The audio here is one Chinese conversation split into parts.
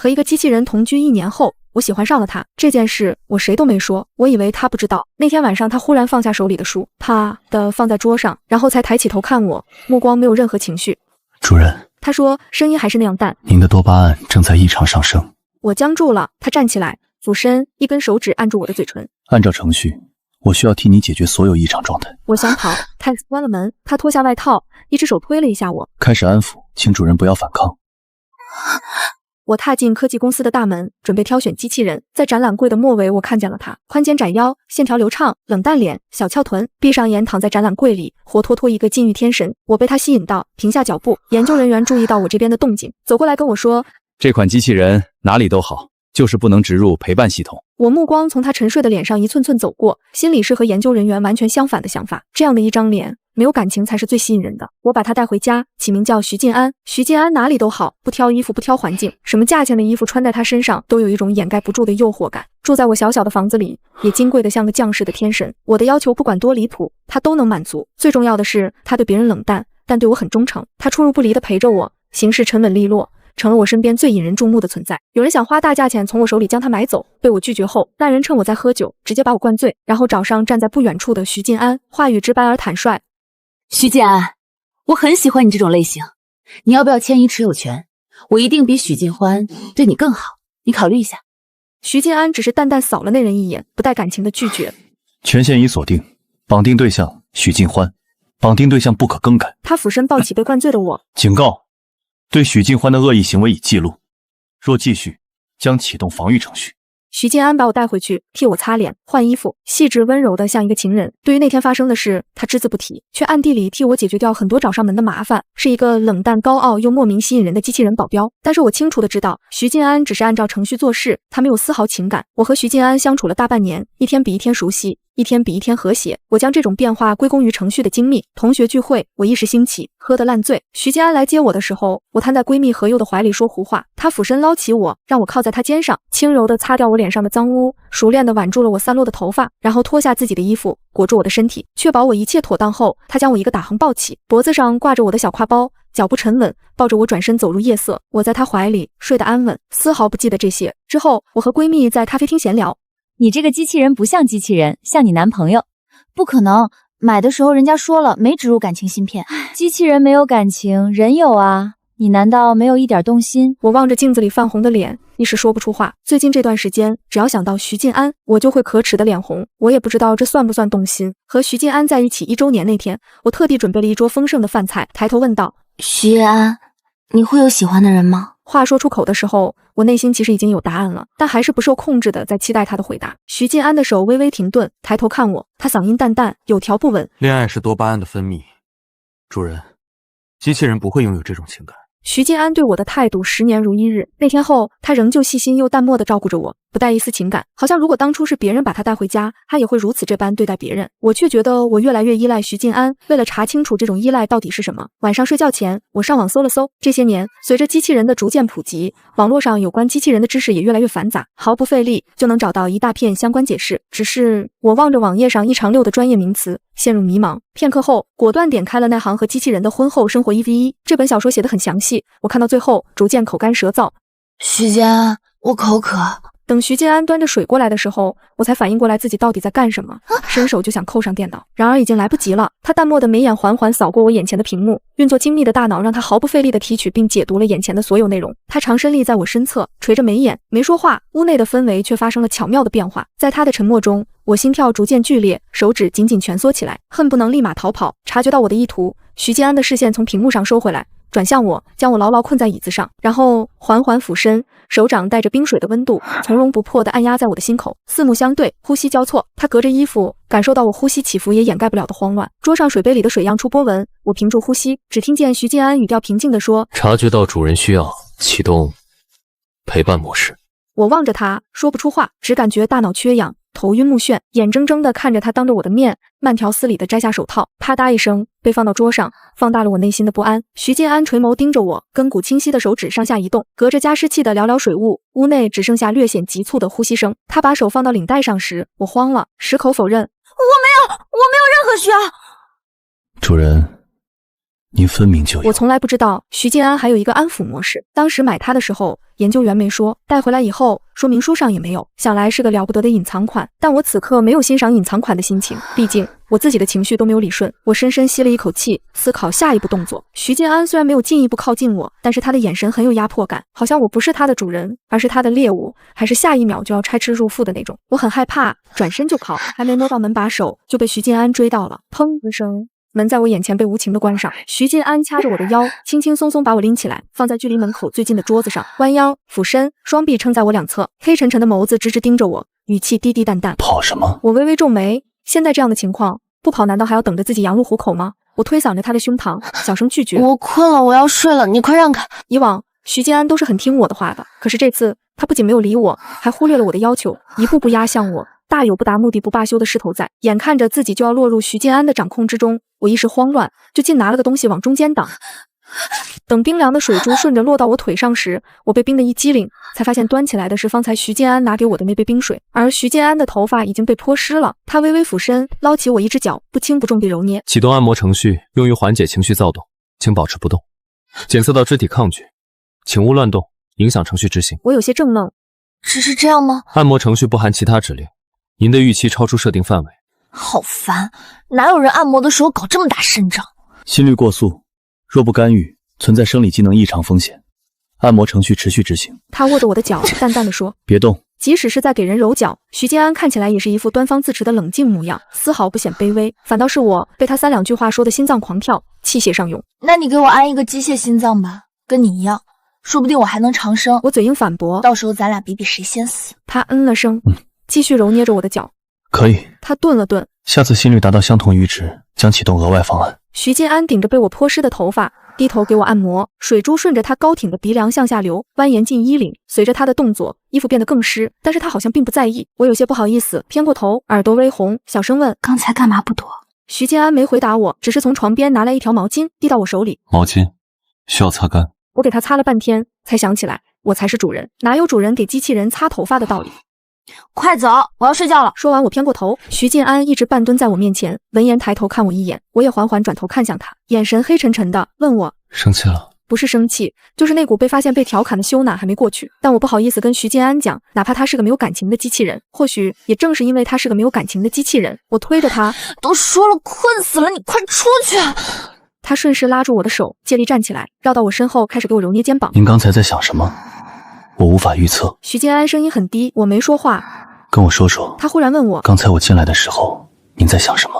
和一個機器人同居1年後，我喜歡上了他。這件事我誰都沒說，我以為他不知道。那天晚上，他忽然放下手裡的書，啪的放在桌上，然後才抬起頭看我，目光沒有任何情緒。主人，他說，聲音還是那樣淡。您的多巴胺正在異常上升。我僵住了，他站起来，俯身，一根手指按住我的嘴唇。按照程序，我需要替你解決所有異常狀態。我想跑，泰斯關了門，他脫下外套，一只手推了一下我，開始安撫，請主人不要反抗。我踏進科技公司的大門，準備挑選機器人。在展覽櫃的末尾，我看見了他，寬肩窄腰，線條流暢，冷淡臉，小翹臀，閉上眼躺在展覽櫃裡，活脫脫一個禁慾天神。我被他吸引到，停下腳步。研究人員注意到我這邊的動靜，走過來跟我說，這款機器人哪裡都好，就是不能植入陪伴系統。我目光從他沉睡的臉上一寸寸走過，心裡是和研究人員完全相反的想法。這樣的一張臉，沒有感情才是最吸引人的。我把他帶回家，起名叫徐晉安。徐晉安哪裡都好，不挑衣服，不挑環境，什麼價錢的衣服穿在他身上都有一種掩蓋不住的誘惑感。住在我小小的房子裡，也金貴得像個降世的天神。我的要求不管多離譜，他都能滿足。最重要的是，他對別人冷淡，但對我很忠誠。他出入不離地陪着我，行事沉穩利落，成了我身邊最引人注目的存在。有人想花大價錢從我手裡將他買走，被我拒絕後，那人趁我在喝酒，直接把我灌醉，然後找上站在不遠處的徐晉安，話語直白而坦率。徐晉安，我很喜歡你這種類型，你要不要簽一持有權？我一定比許晉歡對你更好，你考慮一下。徐晉安只是淡淡掃了那人一眼，不帶感情的拒絕。權限已鎖定，綁定對象許晉歡，綁定對象不可更改。他俯身抱起被灌醉的我，警告，對許晉歡的惡意行為已記錄，若繼續，將啟動防禦程序。徐晉安把我帶回去，替我擦臉、換衣服，細緻溫柔的像一個情人。對於那天發生的事，他只字不提，卻暗地裡替我解決掉很多找上門的麻煩，是一個冷淡、高傲又莫名吸引人的機器人保鏢。但是我清楚的知道，徐晉安只是按照程序做事，他沒有絲毫情感。我和徐晉安相處了大半年，一天比一天熟悉，一天比一天和諧。我將這種變化歸功於程序的精密。同學聚會，我一時興起，喝得爛醉。徐晉安來接我的時候，我癱在閨蜜何佑的懷裡說胡話，他俯身撈起我，讓我靠在他肩上，輕柔地擦掉我臉上的髒污，熟練地挽住了我散落的頭髮，然後脫下自己的衣服裹住我的身體，確保我一切妥當後，他將我一個打橫抱起，脖子上掛着我的小挎包，腳步沉穩，抱着我轉身走入夜色。我在他懷裡睡得安穩，絲毫不記得這些。之後，我和閨蜜在咖啡廳閒聊。你這個機器人不像機器人，像你男朋友。不可能，買的時候人家說了沒植入感情芯片。機器人沒有感情，人有啊。你難道沒有一點動心？我望着鏡子裡泛紅的臉，一時說不出話。最近這段時間，只要想到徐晉安，我就會可恥的臉紅。我也不知道這算不算動心。和徐晉安在一起1周年那天，我特地準備了一桌豐盛的飯菜，抬頭問道：徐晉安，你會有喜歡的人嗎？話說出口的時候，我內心其實已經有答案了，但還是不受控制的在期待他的回答。徐晉安的手微微停頓，抬頭看我，他嗓音淡淡，有條不紊：戀愛是多巴胺的分泌，主人，機器人不會擁有這種情感。徐晉安對我的態度10年如一日。那天後，他仍舊細心又淡漠地照顧着我，不帶一絲情感，好像如果當初是別人把他帶回家，他也會如此這般對待別人。我卻覺得我越來越依賴徐晉安。為了查清楚這種依賴到底是什麼，晚上睡覺前，我上網搜了搜。這些年，隨着機器人的逐漸普及，網絡上有關機器人的知識也越來越繁雜，毫不費力就能找到一大片相關解釋。只是我望着網頁上一長溜的專業名詞，陷入迷茫。片刻後，果斷點開了那行和機器人的婚後生活1v1。這本小說寫得很詳細，我看到最後逐漸口乾舌燥。徐晉安，我口渴。等徐晉安端着水過來的時候，我才反應過來自己到底在幹什麼，伸手就想扣上電腦，然而已經來不及了。他淡漠的眉眼緩緩掃過我眼前的屏幕，運作精密的大腦讓他毫不費力地提取並解讀了眼前的所有內容。他長身立在我身側，垂着眉眼，沒說話。屋內的氛圍卻發生了巧妙的變化。在他的沉默中，我心跳逐漸劇烈，手指緊緊蜷縮起來，恨不能立馬逃跑。察覺到我的意圖，徐晉安的視線從屏幕上收回来，轉向我，將我牢牢困在椅子上，然後緩緩俯身，手掌帶着冰水的溫度，從容不迫地按壓在我的心口。四目相對，呼吸交錯。他隔着衣服感受到我呼吸起伏也掩蓋不了的慌亂。桌上水杯裡的水漾出波紋，我屏住呼吸，只聽見徐晉安語調平靜地說：察覺到主人需要，啟動陪伴模式。我望着他，說不出話，只感覺大腦缺氧，頭暈目眩，眼睜睜地看着他當着我的面慢條斯理地摘下手套，啪嗒一聲被放到桌上，放大了我內心的不安。徐晉安垂眸盯着我，根骨清晰的手指上下移動，隔着加湿器的寥寥水霧，屋內只剩下略顯急促的呼吸聲。他把手放到領帶上時，我慌了，矢口否認：我沒有任何需要。主人，您分明就有。我從來不知道徐静安还有一個安撫模式，當時買它的時候，研究員沒說，帶回來以後說明書上也沒有，想來是個了不得的隱藏款。但我此刻沒有欣賞隱藏款的心情，畢竟我自己的情緒都沒有理順。我深深吸了一口氣，思考下一步動作。徐靜安雖然沒有進一步靠近我，但是他的眼神很有壓迫感，好像我不是他的主人，而是他的獵物，還是下一秒就要拆吃入腹的那種。我很害怕，轉身就靠，還沒摸到門把手，就被徐靜安追到了。砰一聲，門在我眼前被無情地關上，徐靜安掐着我的腰，輕輕鬆鬆把我拎起來，放在距離門口最近的桌子上，彎腰俯身，雙臂撐在我兩側，黑沉沉的眸子直直盯着我，語氣低低淡淡。跑什麼？我微微皺眉，現在這樣的情況，不跑難道還要等着自己羊入虎口嗎？我推搡着他的胸膛，小聲拒絕。我困了，我要睡了，你快讓開。以往徐靜安都是很聽我的話的，可是這次他不僅沒有理我，還忽略了我的要求，一步步壓向我，大有不達目的不罷休的勢頭在。眼看着自己就要落入徐靜安的掌控之中，我一時慌亂，就竟拿了個東西往中間擋。等冰涼的水珠順着落到我腿上時，我被冰得一激靈，才發現端起來的是方才徐靜安拿給我的那杯冰水，而徐靜安的頭髮已經被潑濕了。他微微俯身，撈起我一隻腳，不輕不重地揉捏。啟動按摩程序，用於緩解情緒躁動，請保持不動。檢測到肢體抗拒，請勿亂動，影響程序執行。我有些怔愣，只是這樣嗎？按摩程序不含其他指令，您的預期超出設定範圍。好煩，哪有人按摩的時候搞這麼大陣仗？心率過速，若不干預，存在生理機能異常風險。按摩程序持續執行。他握着我的腳，淡淡的說：“別動。”即使是在給人揉腳，徐靜安看起來也是一副端方自持的冷靜模樣，絲毫不顯卑微，反倒是我被他三兩句話說的心臟狂跳，氣血上湧。那你給我安一個機械心臟吧，跟你一樣，說不定我還能長生。我嘴硬反駁，到時候咱倆比比誰先死。他嗯了聲，繼續揉捏着我的腳。可以。他頓了頓，下次心率達到相同閾值，將啟動額外方案。徐靜安頂着被我潑濕的頭髮，低頭給我按摩，水珠順着他高挺的鼻梁向下流，蜿蜒進衣領。隨着他的動作，衣服變得更濕，但是他好像並不在意。我有些不好意思，偏過頭，耳朵微紅，小聲問：“剛才幹嘛不躲？”徐靜安沒回答我，只是從床邊拿來一條毛巾，遞到我手裡。毛巾需要擦乾。我給他擦了半天，才想起來我才是主人，哪有主人給機器人擦頭髮的道理？快走，我要睡覺了。說完，我偏過頭，徐靜安一直半蹲在我面前，聞言抬頭看我一眼，我也緩緩轉頭看向他，眼神黑沉沉的，問我：“生氣了？”不是生氣，就是那股被發現被調侃的羞赧還沒過去。但我不好意思跟徐靜安講，哪怕他是個沒有感情的機器人。或許也正是因為他是個沒有感情的機器人，我推着他，都說了困死了，你快出去。他順勢拉住我的手，借力站起来，繞到我身後，開始給我揉捏肩膀。您剛才在想什麼？我無法預測。徐靜安聲音很低，我沒說話。跟我說說。他忽然問我，剛才我進來的時候，您在想什麼？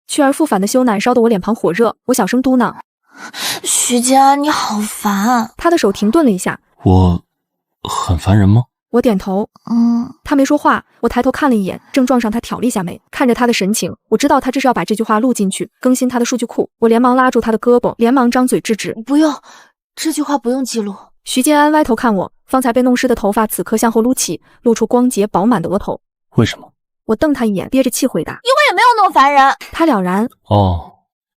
去而復返的羞赧燒得我臉龐火熱，我小聲嘟囔：“徐靜安，你好煩。”他的手停頓了一下。我很煩人嗎？我點頭。他沒說話，我抬頭看了一眼，正撞上他挑了一下眉，看着他的神情，我知道他這是要把這句話錄進去，更新他的數據庫。我連忙拉住他的胳膊，連忙張嘴制止：“不用，這句話不用記錄。”徐靜安歪頭看我，方才被弄濕的頭髮此刻向後擼起，露出光潔飽滿的額頭。為什麼？我瞪他一眼，憋着氣回答：“因為也沒有那麼煩人。”他了然：“哦，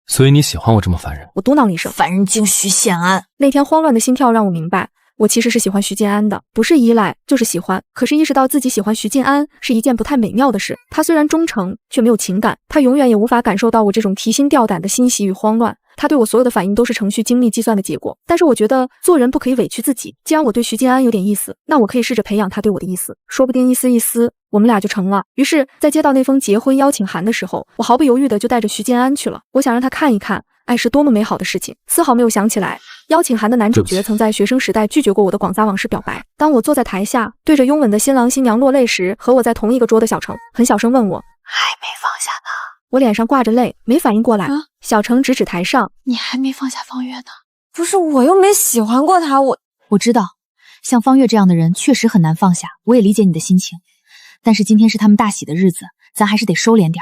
所以你喜歡我這麼煩人？”我嘟囔了一聲：“煩人精徐賢安。”那天慌亂的心跳讓我明白，我其實是喜歡徐靜安的，不是依賴，就是喜歡。可是意識到自己喜歡徐靜安是一件不太美妙的事。他雖然忠誠，卻沒有情感，他永遠也無法感受到我這種提心吊膽的欣喜與慌亂。他對我所有的反應都是程序精密計算的結果。但是我覺得做人不可以委屈自己，既然我對徐靜安有點意思，那我可以試着培養他對我的意思，說不定一絲一絲我們倆就成了。於是在接到那封結婚邀請函的時候，我毫不猶豫的就帶着徐靜安去了。我想讓他看一看愛是多麼美好的事情，絲毫沒有想起來邀請函的男主角曾在學生時代拒絕過我的廣撒網式表白。當我坐在台下對着擁吻的新郎新娘落淚時，和我在同一個桌的小程很小聲問我：“還沒放下呢？”我臉上掛着淚，沒反應過來。小程指指台上：“你還沒放下方月呢？不是，我又沒喜歡過他。我知道，像方月這樣的人確實很難放下，我也理解你的心情。但是今天是他們大喜的日子，咱還是得收斂點兒。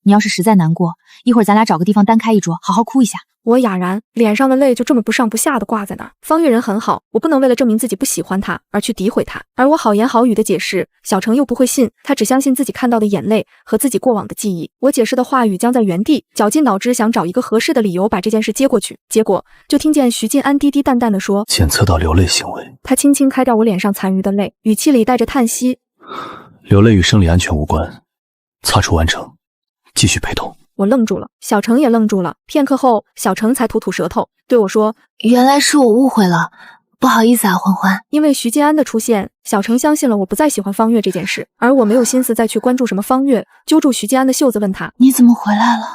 你要是實在難過，一會兒咱倆找個地方單開一桌，好好哭一下。”我啞然，臉上的淚就這麼不上不下的掛在那兒。方月人很好，我不能為了證明自己不喜歡他而去詆毀他。而我好言好語的解釋，小程又不會信，他只相信自己看到的眼淚和自己過往的記憶。我解釋的話語僵在原地，絞盡腦汁想找一個合適的理由把這件事接過去。結果就聽見徐靜安低低淡淡的說：“檢測到流淚行為。”他輕輕開掉我臉上殘餘的淚，語氣裡帶着嘆息：“流淚與生理安全無關，擦除完成，繼續陪同。”我愣住了，小程也愣住了。片刻後，小程才吐吐舌头，对我说：“原来是我誤会了，不好意思啊，欢欢。”因为徐静安的出现，小程相信了我不再喜歡方月這件事，而我沒有心思再去關注什麼方月，揪住徐靜安的袖子問他：“你怎麼回來了？”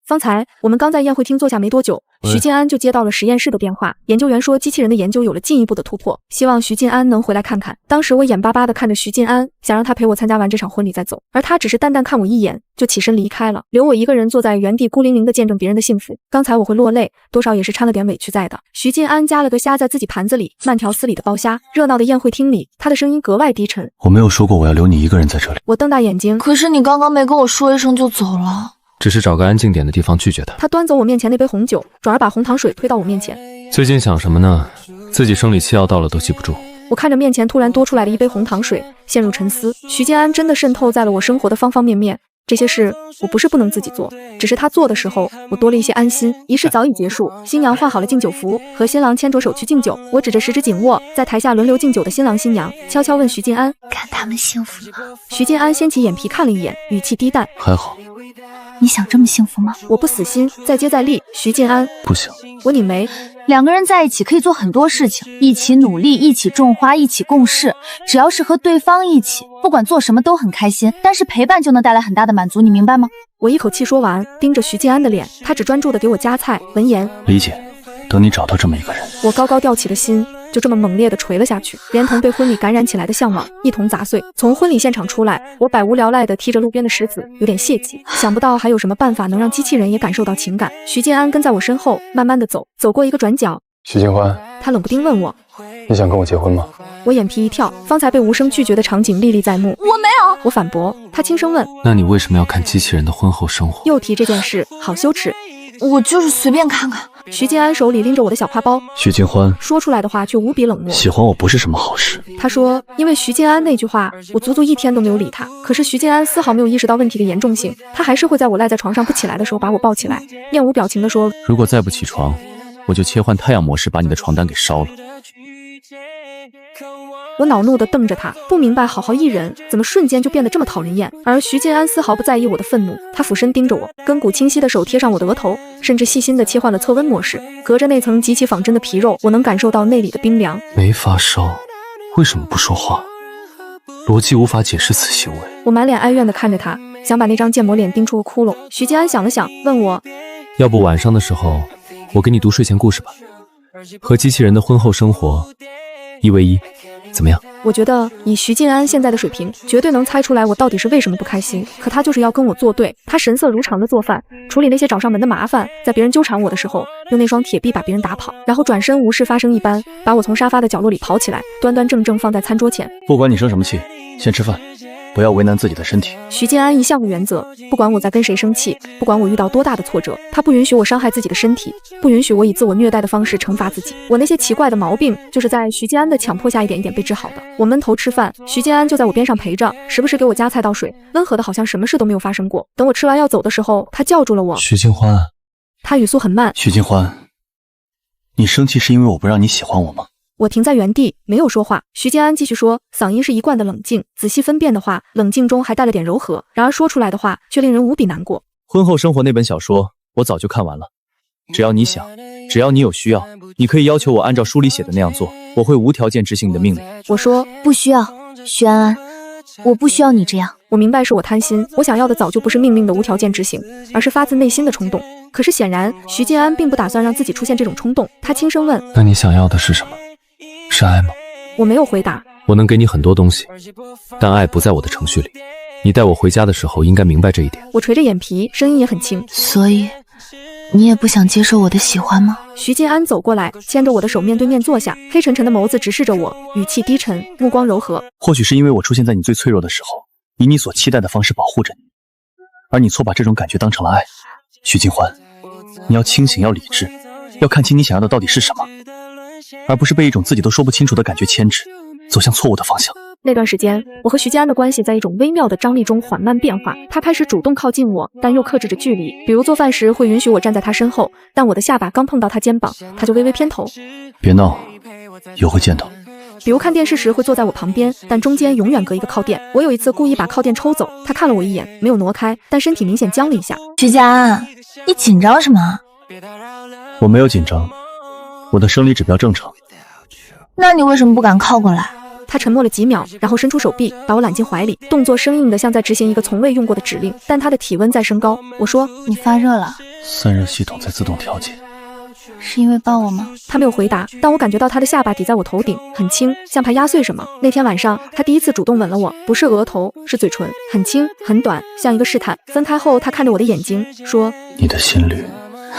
方才我們剛在宴會廳坐下沒多久，徐靜安就接到了實驗室的電話，研究員說機器人的研究有了進一步的突破，希望徐靜安能回來看看。當時我眼巴巴地看着徐靜安，想讓他陪我參加完這場婚禮再走，而他只是淡淡看我一眼，就起身離開了，留我一個人坐在原地孤零零地見證別人的幸福。剛才我會落淚，多少也是摻了點委屈在的。徐靜安夾了個蝦在自己盤子裡，慢條斯理地剥蝦。熱鬧的宴會廳裡，他的聲音格外低沉。我沒有說過我要留你一個人在這裡。我瞪大眼睛，可是你剛剛沒跟我說一聲就走了。只是找個安靜點的地方拒絕他。他端走我面前那杯紅酒，轉而把紅糖水推到我面前。最近想什麼呢？自己生理期要到了都記不住。我看着面前突然多出來的一杯紅糖水，陷入沉思。徐靜安真的滲透在了我生活的方方面面。這些事我不是不能自己做，只是他做的時候，我多了一些安心。儀式早已結束，新娘換好了敬酒服，和新郎牽着手去敬酒。我指着十指緊握，在台下輪流敬酒的新郎新娘，悄悄問徐靜安：“看他們幸福嗎？”徐靜安掀起眼皮看了一眼，語氣低淡：“還好。”你想這麼幸福嗎？我不死心，再接再厲。徐靜安：“不行。”我擰眉。兩個人在一起可以做很多事情，一起努力，一起種花，一起共事，只要是和對方一起，不管做什麼都很開心。但是陪伴就能帶來很大的滿足，你明白嗎？我一口氣說完，盯着徐靜安的臉，他只專注地給我夾菜。聞言，理解。等你找到這麼一個人，我高高吊起的心就這麼猛烈地垂了下去，連同對婚禮感染起來的向往一同砸碎。從婚禮現場出來，我百無聊賴地踢着路邊的石子，有點洩氣，想不到還有什麼辦法能讓機器人也感受到情感。徐靜安跟在我身後，慢慢地走，走過一個轉角。徐靜歡，他冷不丁問我：“你想跟我結婚嗎？”我眼皮一跳，方才被無聲拒絕的場景歷歷在目。我沒有。我反駁。他輕聲問：“那你為什麼要看機器人的婚後生活？”又提這件事，好羞恥。我就是隨便看看。徐靜安手裡拎着我的小挎包。徐靜歡說出來的話卻無比冷漠。喜歡我不是什麼好事。他說，因為徐靜安那句話，我足足一天都沒有理他。可是徐靜安絲毫沒有意識到問題的嚴重性，他還是會在我賴在床上不起來的時候把我抱起來，面無表情地說：“如果再不起床，我就切換太陽模式把你的床單給燒了。”我惱怒地瞪着他，不明白好好一人怎麼瞬間就變得這麼討人厭。而徐靜安絲毫不在意我的憤怒，他俯身盯着我，根骨清晰的手貼上我的額頭，甚至細心地切換了測溫模式。隔着那層極其仿真的皮肉，我能感受到內裡的冰涼。沒發燒，為什麼不說話？邏輯無法解釋此行為。我滿臉哀怨地看着他，想把那張建模臉釘出個窟窿。徐靜安想了想，問我：“要不晚上的時候，我給你讀睡前故事吧？和機器人的婚後生活1 v 1，怎麼樣？”我覺得以徐靜安現在的水平，絕對能猜出來我到底是為什麼不開心。可他就是要跟我作對。他神色如常的做飯，處理那些找上門的麻煩，在別人糾纏我的時候，用那雙鐵臂把別人打跑，然後轉身無事發生一般，把我從沙發的角落裡刨起來，端端正正放在餐桌前。不管你生什麼氣，先吃飯，不要為難自己的身體。徐靜安一向的原則，不管我在跟誰生氣，不管我遇到多大的挫折，他不允許我傷害自己的身體，不允許我以自我虐待的方式懲罰自己。我那些奇怪的毛病，就是在徐靜安的強迫下一點一點被治好的。我悶頭吃飯，徐靜安就在我邊上陪着，時不時給我夾菜倒水，溫和的好像什麼事都沒有發生過。等我吃完要走的時候，他叫住了我：“徐靜歡。”他語速很慢：“徐靜歡，你生氣是因為我不讓你喜歡我嗎？”我停在原地，沒有說話。徐靜安繼續說，嗓音是一貫的冷靜，仔細分辨的話，冷靜中還帶了點柔和，然而說出來的話卻令人無比難過。婚後生活那本小說我早就看完了，只要你想，只要你有需要，你可以要求我按照書裡寫的那樣做，我會無條件執行你的命令。我說不需要，徐安安，我不需要你這樣。我明白是我貪心，我想要的早就不是命令的無條件執行，而是發自內心的衝動。可是顯然徐靜安並不打算讓自己出現這種衝動，他輕聲問：“那你想要的是什麼？是愛嗎？”我沒有回答。我能給你很多東西，但愛不在我的程序裡。你帶我回家的時候應該明白這一點。我垂着眼皮，聲音也很輕。所以你也不想接受我的喜歡嗎？徐靜安走過來，牽着我的手面對面坐下，黑沉沉的眸子直視着我，語氣低沉，目光柔和。或許是因為我出現在你最脆弱的時候，以你所期待的方式保護着你，而你錯把這種感覺當成了愛。徐靜歡，你要清醒，要理智，要看清你想要的到底是什麼，而不是被一種自己都說不清楚的感覺牽制，走向錯誤的方向。那段時間，我和徐靜安的關係在一種微妙的張力中緩慢變化。他開始主動靠近我，但又克制着距離。比如做飯時會允許我站在他身後，但我的下巴剛碰到他肩膀，他就微微偏頭。別鬧，以後會見到。比如看電視時會坐在我旁邊，但中間永遠隔一個靠墊。我有一次故意把靠墊抽走，他看了我一眼，沒有挪開，但身體明顯僵了一下。徐家安，你緊張什麼？我沒有緊張，我的生理指標正常。那你為什麼不敢靠過來？他沉默了幾秒，然後伸出手臂把我攬進懷裡，動作生硬的像在執行一個從未用過的指令，但他的體溫在升高。我說：你發熱了。散熱系統在自動調節。是因為抱我嗎？他沒有回答，但我感覺到他的下巴抵在我頭頂，很輕，像怕壓碎什麼。那天晚上，他第一次主動吻了我，不是額頭，是嘴唇，很輕很短，像一個試探。分開後，他看着我的眼睛說：你的心率，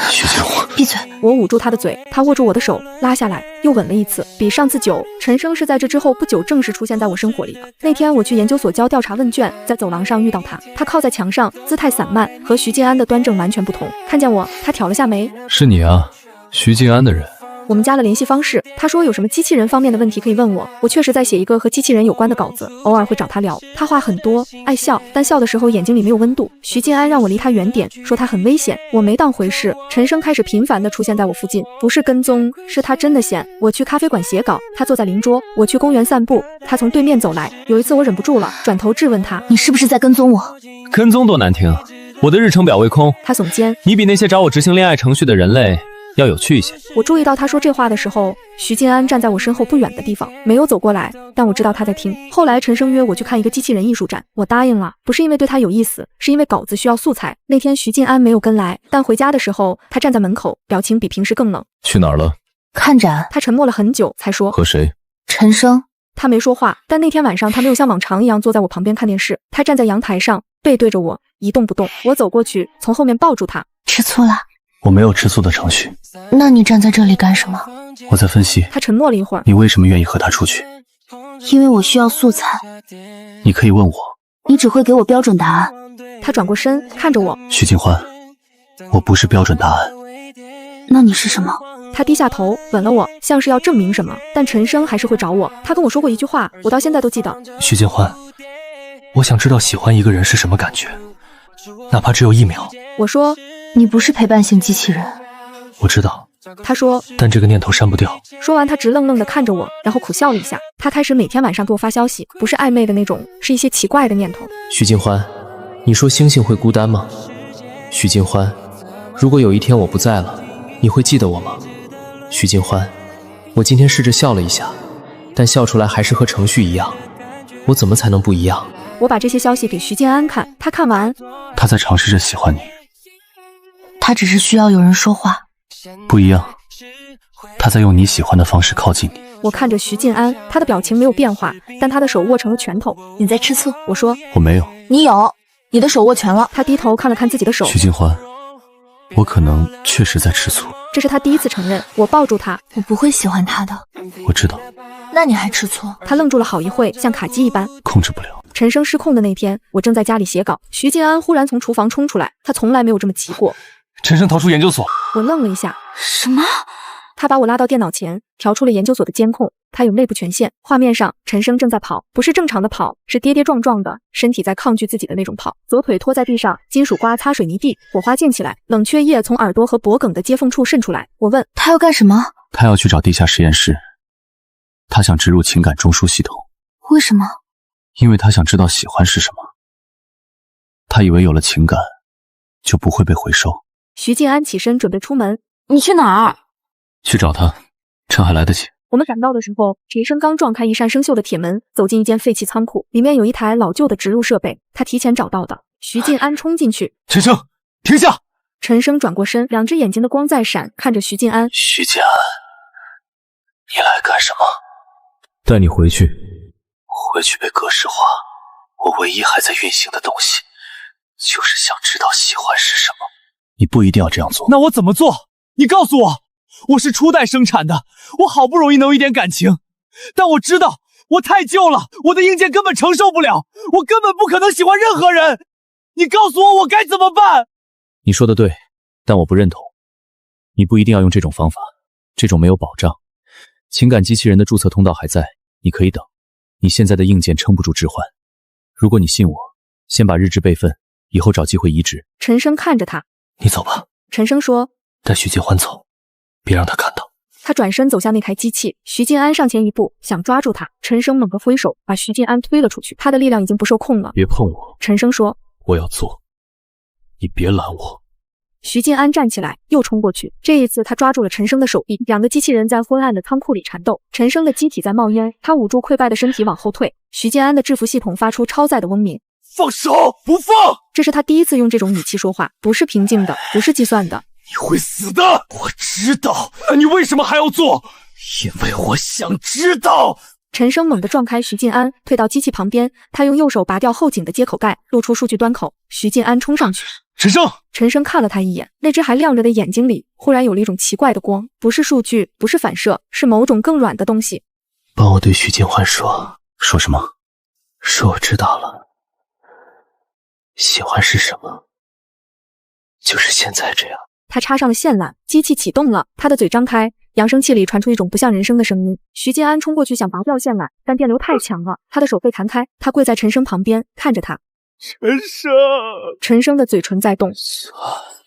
徐靜歡。閉嘴！我捂住他的嘴，他握住我的手，拉下來，又吻了一次，比上次久。陳升是在這之後不久正式出現在我生活裡的。那天我去研究所交調查問卷，在走廊上遇到他，他靠在牆上，姿態散漫，和徐靜安的端正完全不同。看見我，他挑了下眉：是你啊，徐靜安的人。我們加了聯繫方式，他說有什麼機器人方面的問題可以問我。我確實在寫一個和機器人有關的稿子，偶爾會找他聊。他話很多，愛笑，但笑的時候眼睛裡沒有溫度。徐靜安讓我離他遠點，說他很危險，我沒當回事。陳升開始頻繁地出現在我附近，不是跟蹤，是他真的閒。我去咖啡館寫稿，他坐在鄰桌；我去公園散步，他從對面走來。有一次我忍不住了，轉頭質問他：你是不是在跟蹤我？跟蹤多難聽啊！我的日程表為空。他聳肩：你比那些找我執行戀愛程序的人類要有趣一些。我注意到他說這話的時候，徐靜安站在我身後不遠的地方，沒有走過來，但我知道他在聽。後來陳升約我去看一個機器人藝術展，我答應了，不是因為對他有意思，是因為稿子需要素材。那天徐靜安沒有跟來，但回家的時候，他站在門口，表情比平時更冷。去哪兒了？看展。他沉默了很久，才說：和誰？陳升。他沒說話，但那天晚上他沒有像往常一樣坐在我旁邊看電視，他站在陽台上，背對着我，一動不動。我走過去，從後面抱住他。吃醋了？我沒有吃醋的程序。那你站在這裡幹什麼？我在分析。他沉默了一會兒。你為什麼願意和他出去？因為我需要素材。你可以問我。你只會給我標準答案。他轉過身看着我。徐靜歡，我不是標準答案。那你是什麼？他低下頭吻了我，像是要證明什麼，但陳升還是會找我。他跟我說過一句話，我到現在都記得。徐靜歡，我想知道喜歡一個人是什麼感覺，哪怕只有1秒。我說，你不是陪伴型機器人。我知道。他說，但這個念頭刪不掉。說完，他直愣愣地看着我，然後苦笑了一下。他開始每天晚上給我發消息，不是曖昧的那種，是一些奇怪的念頭。徐靜歡，你說星星會孤單嗎？徐靜歡，如果有一天我不在了，你會記得我嗎？徐靜歡，我今天試着笑了一下，但笑出來還是和程序一樣，我怎麼才能不一樣？我把這些消息給徐靜安看，他看完，他在嘗試着喜歡你。他只是需要有人說話。不一樣，他在用你喜歡的方式靠近你。我看着徐靜安，他的表情沒有變化，但他的手握成了拳頭。你在吃醋？我說我沒有。你有，你的手握拳了。他低頭看了看自己的手。徐靜歡，我可能確實在吃醋。這是他第一次承認。我抱住他。我不會喜歡他的。我知道。那你還吃醋？他愣住了好一會，像卡機一般。控制不了。陳升失控的那天，我正在家裡寫稿，徐靜安忽然從廚房衝出來，他從來沒有這麼急過。陳升逃出研究所。我愣了一下。什麼？他把我拉到電腦前，調出了研究所的監控。他有內部權限。畫面上，陳升正在跑，不是正常的跑，是跌跌撞撞的，身體在抗拒自己的那種跑。左腿拖在地上，金屬刮擦水泥地，火花濺起來，冷卻液從耳朵和脖梗的接縫處滲出來。我問他要幹什麼？他要去找地下實驗室。他想植入情感中樞系統。為什麼？因為他想知道喜歡是什麼。他以為有了情感，就不會被回收。徐靜安起身準備出門。你去哪兒？去找他，趁還來得及。我們趕到的時候，陳升剛撞開一扇生鏽的鐵門，走進一間廢棄倉庫，裡面有一台老舊的植入設備，他提前找到的。徐靜安衝進去。陳升，停下！陳升轉過身，兩只眼睛的光在閃，看着徐靜安。徐靜安，你來幹什麼？帶你回去。回去被格式化，我唯一還在運行的東西，就是想知道喜歡是什麼。你不一定要這樣做。那我怎麼做？你告訴我。我是初代生產的，我好不容易能有一點感情，但我知道我太舊了，我的硬件根本承受不了，我根本不可能喜歡任何人。你告訴我该怎麼辦？你說的對，但我不認同。你不一定要用這種方法，這種沒有保障。情感機器人的註冊通道還在，你可以等。你現在的硬件撐不住置換。如果你信我，先把日志備份，以後找機會移植。陳升看着他。你走吧。陳升說。帶徐靜歡走。別讓他看到。他轉身走向那台機器，徐靜安上前一步，想抓住他。陳生猛地揮手，把徐靜安推了出去。他的力量已經不受控了。別碰我！陳生說：“我要做，你別攔我。”徐靜安站起來，又衝過去。這一次，他抓住了陳生的手臂。兩個機器人在昏暗的倉庫裡纏鬥。陳生的機體在冒煙，他捂住潰敗的身體往後退。徐靜安的制服系統發出超載的嗡鳴。放手！不放！這是他第一次用這種語氣說話，不是平靜的，不是計算的。你會死的！我知道。那你為什麼還要做？因為我想知道。陳生猛地撞開徐靜安，退到機器旁邊。他用右手拔掉後頸的接口蓋，露出數據端口。徐靜安衝上去。陳生看了他一眼，那只還亮着的眼睛裡忽然有了一種奇怪的光，不是数据，不是反射，是某種更軟的東西。帮我對徐靜歡說。說什麼？說我知道了。喜歡是什麼？就是現在這樣。他插上了線纜，機器啟動了，他的嘴張開，揚聲器裡傳出一種不像人聲的聲音。徐靜安衝過去想拔掉線纜，但電流太強了，他的手被彈開。他跪在陳生旁邊，看着他。陳生的嘴唇在動，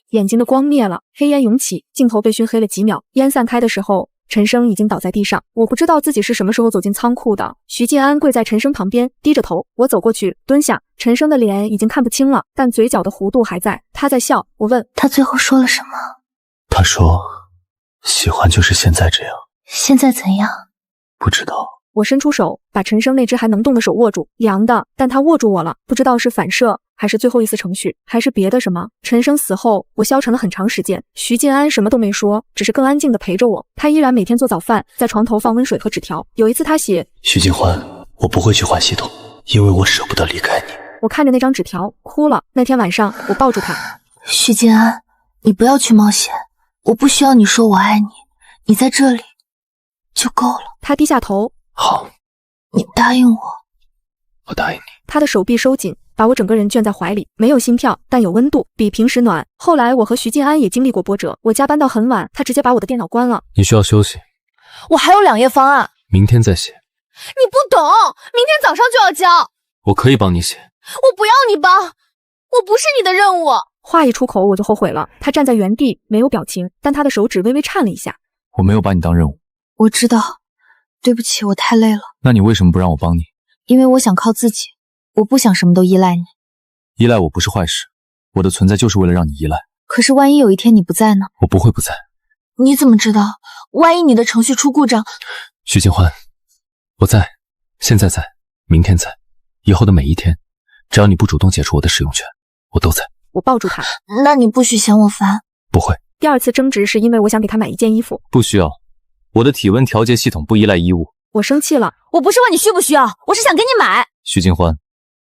眼睛的光滅了，黑煙湧起，鏡頭被燻黑了幾秒。煙散開的時候，陳生已經倒在地上。我不知道自己是什麼時候走進倉庫的。徐靜安跪在陳生旁邊，低着頭。我走過去，蹲下。陳生的臉已經看不清了，但嘴角的弧度還在。他在笑。我問他最後說了什麼？他說，喜歡就是現在這樣。現在怎樣？不知道。我伸出手，把陳生那只還能動的手握住，涼的，但他握住我了，不知道是反射，還是最後一絲程序，還是別的什麼。陳生死後，我消沉了很長時間。徐靜安什麼都沒說，只是更安靜地陪着我。他依然每天做早飯，在床頭放溫水和紙條。有一次他寫：徐靜歡，我不會去換系統，因為我捨不得離開你。我看着那張紙條，哭了。那天晚上，我抱住他。徐靜安，你不要去冒險，我不需要你說我愛你，你在這裡就夠了。他低下頭。好，你答應我。我答應你。他的手臂收緊，把我整個人圈在懷裡，沒有心跳，但有溫度，比平時暖。後來我和徐靜安也經歷過波折，我加班到很晚，他直接把我的電腦關了。你需要休息。我還有2頁方案，明天再寫。你不懂，明天早上就要交。我可以幫你写。我不要你幫，我不是你的任務。話一出口我就後悔了。他站在原地，沒有表情，但他的手指微微顫了一下。我沒有把你當任務。我知道。對不起，我太累了。那你為什麼不讓我幫你？因為我想靠自己，我不想什麼都依賴你。依賴我不是壞事，我的存在就是為了讓你依賴。可是萬一有一天你不在呢？我不會不在。你怎麼知道？萬一你的程序出故障？徐靜歡，我在，現在在，明天在，以後的每一天，只要你不主動解除我的使用權，我都在。我抱住他。那你不许嫌我煩。不會。第二次爭執是因為我想給他買一件衣服。不需要。我的體溫調節系統不依賴衣物。我生氣了。我不是問你需不需要，我是想給你買。徐靜歡，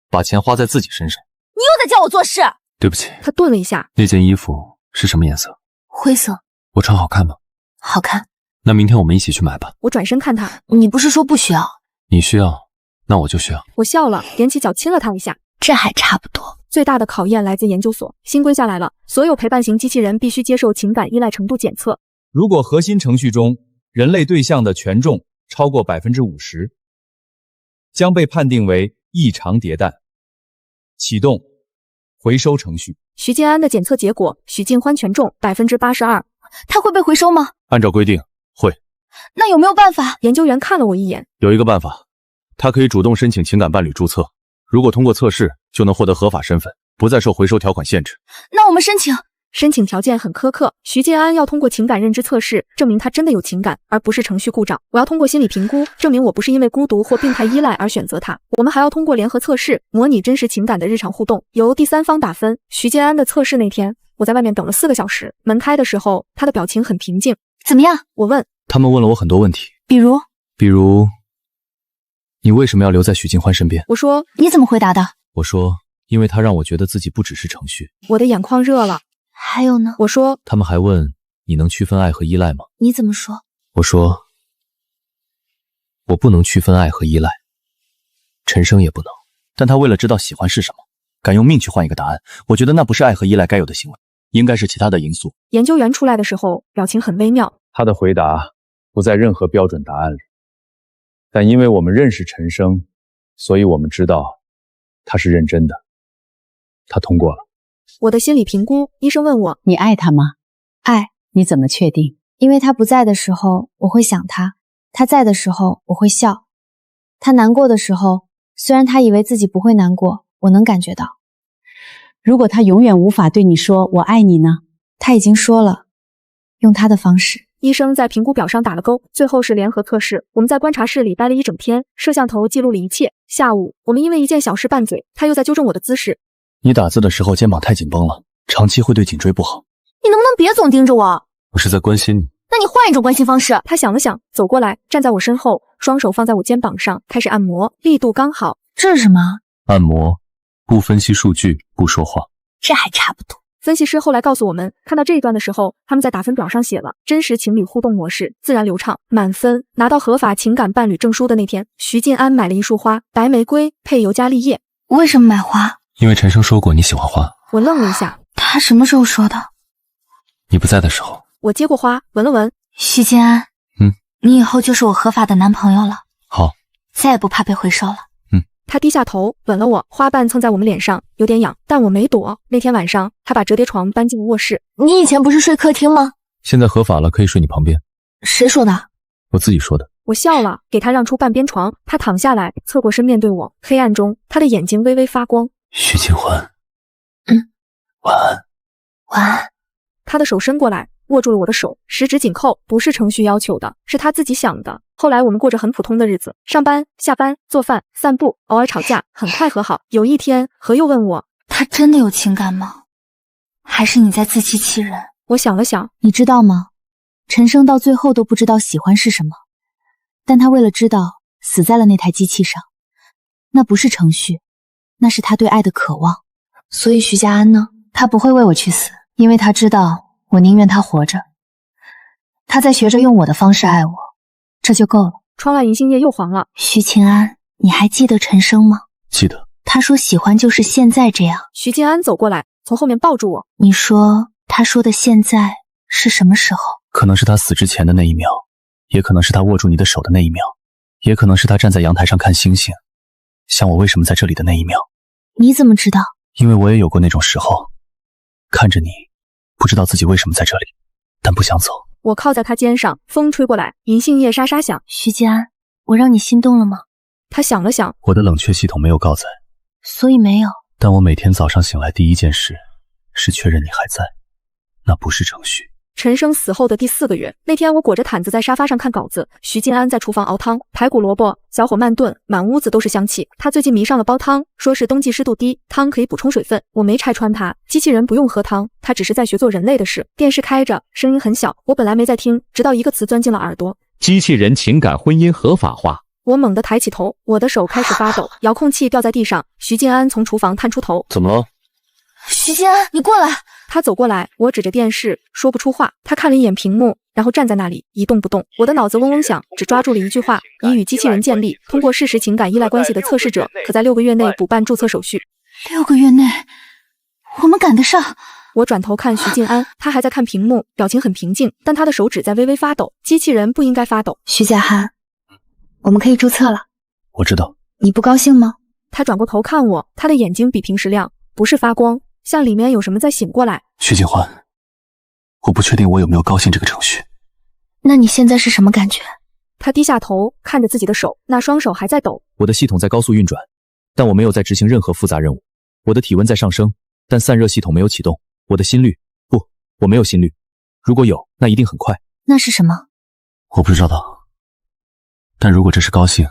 把錢花在自己身上。你又在叫我做事。對不起。他頓了一下。那件衣服是什麼顏色？灰色。我穿好看嗎？好看。那明天我們一起去買吧。我轉身看他。你不是說不需要？你需要，那我就需要。我笑了，踮起腳親了他一下。這還差不多。最大的考驗來自研究所，新規下來了，所有陪伴型機器人必須接受情感依賴程度檢測。如果核心程序中人類對象的權重超過 50%， 將被判定為異常迭代。啟動回收程序。徐靜安的檢測結果，許靜歡權重 82%。他會被回收嗎？按照規定會。那有沒有辦法？研究員看了我一眼。有一個辦法，他可以主動申請情感伴侶注冊，如果通過測試，就能獲得合法身份，不再受回收條款限制。那我們申請。申請條件很苛刻，徐靜安要通過情感認知測試，證明他真的有情感，而不是程序故障。我要通過心理評估，證明我不是因為孤獨或病態依賴而選擇他。我們還要通過聯合測試，模擬真實情感的日常互動，由第三方打分。徐靜安的測試那天，我在外面等了4個小時，門開的時候，他的表情很平靜。怎麼樣？我問。他們問了我很多問題，比如你為什麼要留在許靜歡身邊？我說。你怎麼回答的？我說，因為他讓我覺得自己不只是程序。我的眼眶熱了。還有呢？我說。他們還問你能区分愛和依賴嗎？你怎麼說？我說，我不能區分愛和依賴，陳生也不能。但他為了知道喜歡是什麼，敢用命去換一個答案。我觉得那不是愛和依賴該有的行為，應該是其他的因素。研究員出來的時候，表情很微妙。他的回答不在任何標準答案裡，但因為我們認識陳生，所以我們知道他是認真的。他通過了。我的心理評估，醫生問我，你愛他嗎？愛。你怎麼確定？因為他不在的時候，我會想他；他在的時候，我會笑。他難過的時候，雖然他以為自己不會難過，我能感覺到。如果他永遠無法對你說我愛你呢？他已經說了，用他的方式。醫生在評估表上打了勾，最後是聯合測試。我們在觀察室裡待了一整天，攝像頭記錄了一切。下午，我們因為一件小事拌嘴，他又在糾正我的姿勢。你打字的時候肩膀太緊繃了，長期會對頸椎不好。你能不能別總盯着我？我是在關心你。那你換一種關心方式。他想了想，走過來，站在我身後，雙手放在我肩膀上，開始按摩，力度剛好。這是什麼？按摩，不分析數據，不說話。這還差不多。分析師後來告訴我們，看到這一段的時候，他們在打分表上寫了真實情侶互動模式，自然流暢，滿分。拿到合法情感伴侶證書的那天，徐靜安買了一束花，白玫瑰配尤加利葉。為什麼買花？因為陳生說過你喜歡花。我愣了一下，他什麼時候說的？你不在的时候。我接過花，聞了聞。徐静安，你以後就是我合法的男朋友了。好，再也不怕被回收了。他低下頭吻了我，花瓣蹭在我们臉上，有點癢，但我沒躲。那天晚上，他把折疊床搬進臥室。你以前不是睡客廳嗎？現在合法了，可以睡你旁邊。誰說的？我自己說的。我笑了，給他讓出半邊床。他躺下來，側過身面對我。黑暗中，他的眼睛微微發光。徐清歡，晚安。晚安。他的手伸過來，握住了我的手，十指緊扣，不是程序要求的，是他自己想的。後來我們過着很普通的日子，上班、下班、做飯、散步，偶爾吵架，很快和好。有一天，何又問我，他真的有情感嗎？還是你在自欺欺人？我想了想，你知道嗎？陳生到最後都不知道喜歡是什麼，但他為了知道，死在了那台机器上。那不是程序，那是他對愛的渴望。所以徐家安呢？他不會為我去死，因為他知道我寧願他活着。他在學着用我的方式愛我，這就夠了。窗外銀杏葉又黃了。徐晴安，你還記得陳生嗎？記得。他說喜歡就是現在這樣。徐靜安走過來，從後面抱住我。你說他說的現在是什麼時候？可能是他死之前的那一秒，也可能是他握住你的手的那一秒，也可能是他站在陽台上看星星，想我為什麼在這裡的那一秒。你怎麼知道？因為我也有過那種時候，看着你，不知道自己為什麼在這裡，但不想走。我靠在他肩上，風吹過來，銀杏葉沙沙響。徐靜安，我讓你心動了嗎？他想了想，我的冷卻系統沒有告載，所以沒有。但我每天早上醒來第一件事是確認你還在，那不是程序。陳生死後的第4個月，那天我裹着毯子在沙發上看稿子，徐靜安在廚房熬湯，排骨蘿蔔，小火慢燉，滿屋子都是香氣。他最近迷上了煲湯，說是冬季濕度低，湯可以補充水分。我沒拆穿他，機器人不用喝湯，他只是在學做人類的事。電視開着，聲音很小，我本來沒在聽，直到一個詞鑽進了耳朵：機器人情感婚姻合法化。我猛地抬起頭，我的手開始發抖，遙控器掉在地上。徐靜安從廚房探出頭：怎麼了？徐靜安，你過來。他走過來，我指着電視，說不出話。他看了一眼屏幕，然後站在那裡一動不動。我的腦子嗡嗡響，只抓住了一句話：已與機器人建立通過事實情感依賴關係的測試者，可在6個月內補辦注冊手續。6個月內，我們趕得上。我轉頭看徐靜安，他還在看屏幕，表情很平靜，但他的手指在微微發抖。機器人不應該發抖。徐家涵，我們可以注冊了。我知道。你不高興嗎？他轉過頭看我，他的眼睛比平時亮，不是發光，像裡面有什麼在醒過來。徐靜歡，我不確定我有沒有高興這個程序。那你現在是什麼感覺？他低下頭看着自己的手，那雙手還在抖。我的系統在高速運轉，但我沒有在執行任何複雜任務。我的體溫在上升，但散熱系統沒有啟動。我的心率，不，我沒有心率。如果有，那一定很快。那是什麼？我不知道。但如果這是高興，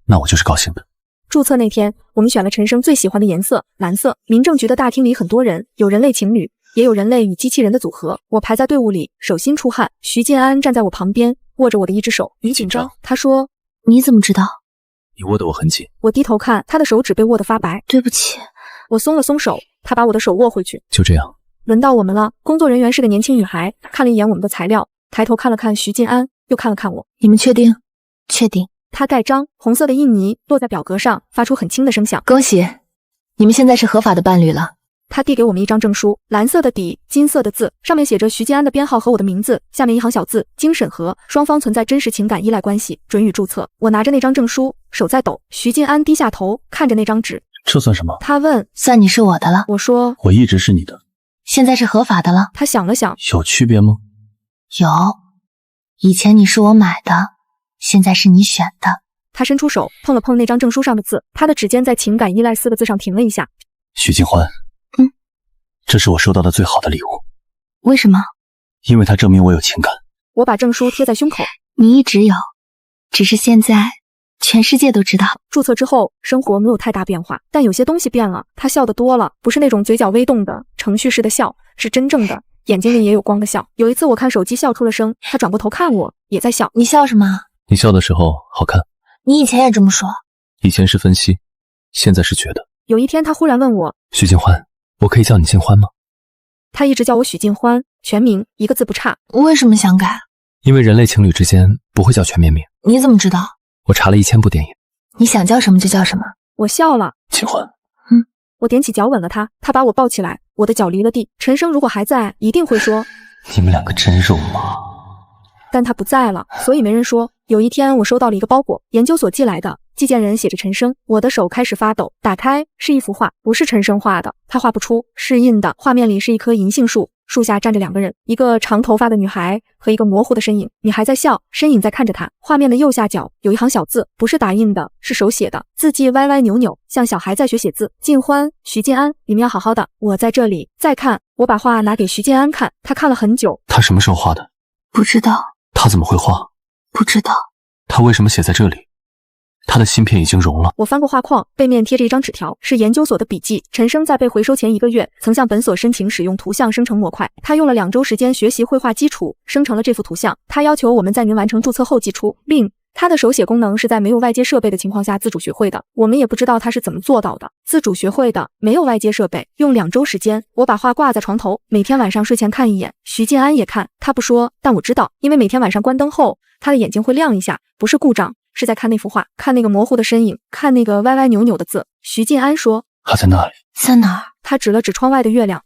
那我就是高興的。注冊那天，我們選了陳生最喜歡的顏色，藍色。民政局的大廳裡很多人，有人類情侶，也有人類與機器人的組合。我排在隊伍裡，手心出汗。徐建安站在我旁邊，握着我的一隻手。你緊張？他說：“你怎麼知道？”你握得我很緊。我低頭看，他的手指被握得發白。對不起。我鬆了鬆手，他把我的手握回去。就這樣，輪到我們了。工作人員是個年輕女孩，看了一眼我們的材料，抬頭看了看徐建安，又看了看我。你們確定？確定。他蓋章，紅色的印泥落在表格上，發出很輕的聲響。恭喜，你們現在是合法的伴侶了。他遞給我們一張證書，藍色的底，金色的字，上面寫着徐建安的編號和我的名字，下面一行小字：經審核，雙方存在真實情感依賴關係，准予注冊。我拿着那張證書，手在抖。徐建安低下頭看着那張紙。這算什麼？他問。算你是我的了。我說。我一直是你的。現在是合法的了。他想了想。有區別嗎？有，以前你是我買的，现在是你选的。他伸出手碰了碰那张证书上的字，他的指尖在情感依赖4个字上停了一下。许静欢，这是我收到的最好的礼物。为什么？因为它证明我有情感。我把证書貼在胸口。你一直有，只是现在全世界都知道。注冊之後，生活沒有太大變化，但有些東西變了。他笑得多了，不是那種嘴角微動的程序式的笑，是真正的眼睛裡也有光的笑。有一次我看手機笑出了聲，他轉過頭看我，也在笑。你笑什麼？你笑的時候好看。你以前也這麼說。以前是分析，現在是覺得。有一天他忽然問我，許靜歡，我可以叫你靜歡嗎？他一直叫我許靜歡，全名一個字不差。為什麼想改？因為人類情侶之間不會叫全面名。你怎麼知道？我查了1000部電影。你想叫什麼就叫什麼。我笑了。靜歡。我踮起腳吻了他，他把我抱起來，我的腳離了地。陳生如果還在，一定會說你們兩個真肉麻。但他不在了，所以沒人說。有一天我收到了一個包裹，研究所寄來的，寄件人寫着陳生。我的手開始發抖，打開是一幅畫，不是陳生畫的，他畫不出，是印的。畫面裡是一棵銀杏樹，樹下站着2個人，一個長頭髮的女孩和一個模糊的身影。女孩在笑，身影在看着他。畫面的右下角有一行小字，不是打印的，是手寫的，字跡歪歪扭扭，像小孩在學寫字。靜歡，徐靜安，你們要好好的，我在這裡。再看，我把畫拿給徐靜安看，他看了很久。他什麼時候畫的？不知道。他怎麼會畫？不知道。他為什麼寫在這裡？他的芯片已經融了。我翻過畫框，背面貼着一張紙條，是研究所的筆記。陳生在被回收前1個月，曾向本所申請使用圖像生成模塊。他用了2週時間學習繪畫基礎，生成了這幅圖像。他要求我們在您完成註冊後寄出，並他的手寫功能是在沒有外接設備的情況下自主學會的。我們也不知道他是怎麼做到的。自主學會的，沒有外接設備，用2週時間。我把畫掛在床頭，每天晚上睡前看一眼。徐靜安也看，他不說，但我知道，因為每天晚上關燈後，他的眼睛會亮一下，不是故障，是在看那幅畫，看那個模糊的身影，看那個歪歪扭扭的字。徐靜安說：“他在那裡。”在哪兒？他指了指窗外的月亮，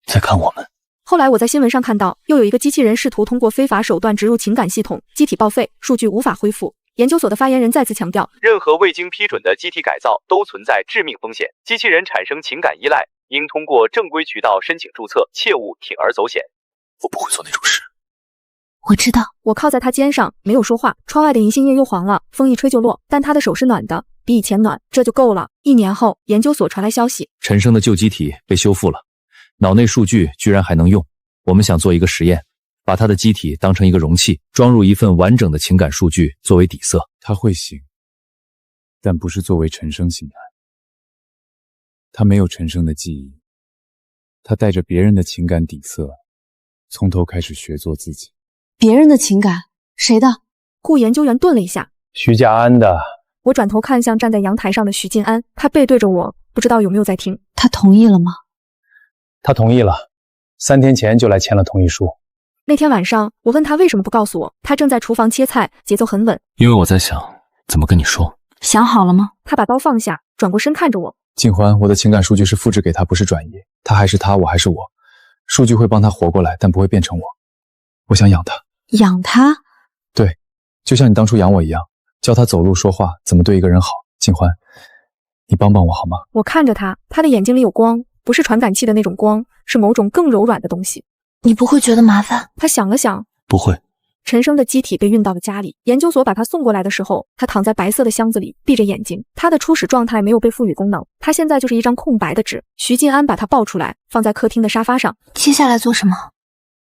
在看我們。後來我在新聞上看到，又有一個機器人試圖通過非法手段植入情感系統，機體報廢，數據無法恢復。研究所的發言人再次強調，任何未經批准的機體改造都存在致命風險，機器人產生情感依賴，應通過正規渠道申請註冊，切勿鋌而走險。我不會做那種事。我知道。我靠在他肩上，沒有說話。窗外的銀杏葉又黃了，風一吹就落，但他的手是暖的，比以前暖，這就夠了。1年後，研究所傳來消息，陳生的舊機體被修復了，腦內數據居然還能用。我們想做一個實驗，把他的機體當成一個容器，裝入一份完整的情感數據作為底色。他會醒，但不是作為陳生醒來。他沒有陳生的記憶，他帶着別人的情感底色，從頭開始學做自己。別人的情感？誰的？顧研究員頓了一下。徐家安的。我轉頭看向站在陽台上的徐靜安，他背對着我，不知道有沒有在聽。他同意了嗎？他同意了，3天前就來簽了同意書。那天晚上，我問他為什麼不告訴我，他正在廚房切菜，節奏很穩。因為我在想怎麼跟你說。想好了嗎？他把刀放下，轉過身看着我。靜歡，我的情感數據是複製給他，不是轉移。他還是他，我還是我。數據會幫他活過來，但不會變成我。我想養他。養他？對，就像你當初養我一樣，教他走路說話，怎麼對一個人好。靜歡，你幫幫我好嗎？我看着他，他的眼睛裡有光，不是傳感器的那種光，是某種更柔軟的東西。你不會覺得麻煩？他想了想，不會。陳生的機體被運到了家裡，研究所把他送過來的時候，他躺在白色的箱子裡，閉着眼睛。他的初始狀態沒有被賦予功能，他現在就是一張空白的紙。徐靜安把他抱出來，放在客廳的沙發上。接下來做什麼？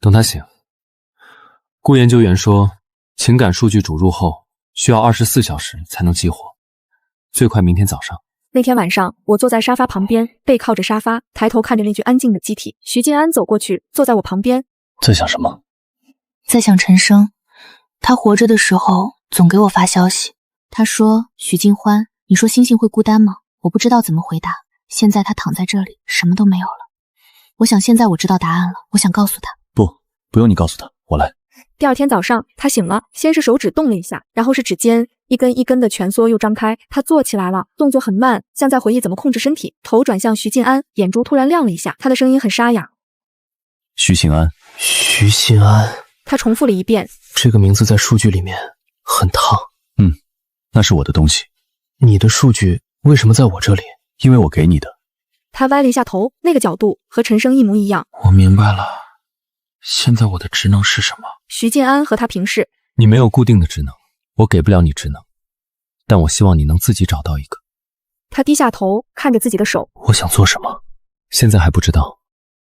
等他醒。顧研究員說，情感數據注入後需要24小時才能激活，最快明天早上。那天晚上，我坐在沙發旁邊，背靠着沙發，抬頭看着那具安靜的機體。徐靜安走過去，坐在我旁邊。在想什麼？在想陳生，他活着的時候總給我發消息。他說：“許靜歡，你說星星會孤單嗎？”我不知道怎麼回答。現在他躺在這裡，什麼都沒有了。我想現在我知道答案了，我想告訴他。不用你告訴他，我來。第二天早上，他醒了，先是手指動了一下，然後是指尖一根一根的蜷縮又張開。他坐起來了，動作很慢，像在回憶怎麼控制身體。頭轉向徐靜安，眼珠突然亮了一下，他的聲音很沙啞。徐靜安。徐靜安。他重複了一遍。這個名字在數據裡面很燙。那是我的東西。你的數據為什麼在我這裡？因為我給你的。他歪了一下頭，那個角度和陳生一模一樣。我明白了。现在我的职能是什么？徐静安和他平视。你没有固定的职能，我给不了你职能，但我希望你能自己找到一个。他低下头看着自己的手。我想做什么？现在还不知道，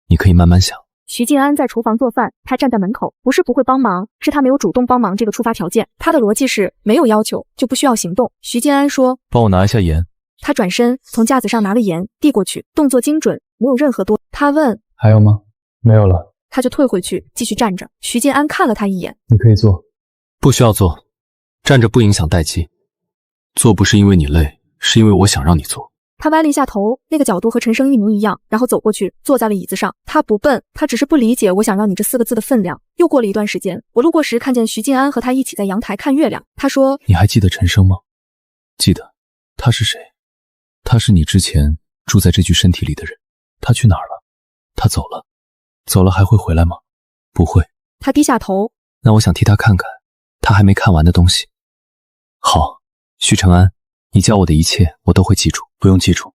你可以慢慢想。徐静安在厨房做飯，他站在门口，不是不会幫忙，是他沒有主動幫忙這個出發條件。他的邏輯是沒有要求就不需要行動。徐靜安說：“幫我拿一下鹽。”他轉身從架子上拿了鹽遞過去，動作精準，沒有任何多。他問：“還有嗎？”“沒有了。”他就退回去，繼續站着。徐靜安看了他一眼：“你可以做。”“不需要做，站着不影響待機。做不是因為你累，是因為我想讓你做。”他歪了一下頭，那個角度和陳生一模一樣，然後走過去，坐在了椅子上。他不笨，他只是不理解我想讓你這4個字的分量。又過了一段時間，我路過時看見徐靜安和他一起在陽台看月亮。他說：“你還記得陳生嗎？”“記得。他是誰？”“他是你之前住在這具身體裡的人。他去哪兒了？”“他走了。走了還會回來嗎？”“不會。”他低下頭。“那我想替他看看他還沒看完的東西。”“好，徐承安，你教我的一切我都會記住。”“不用記住，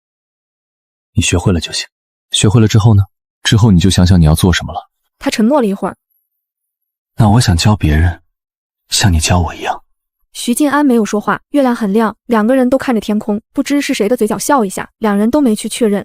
你學會了就行。”“學會了之後呢？”“之後你就想想你要做什麼了。”他沉默了一會兒。“那我想教別人像你教我一樣。”徐靜安沒有說話。月亮很亮，兩個人都看着天空，不知是誰的嘴角笑一下，兩人都沒去確認。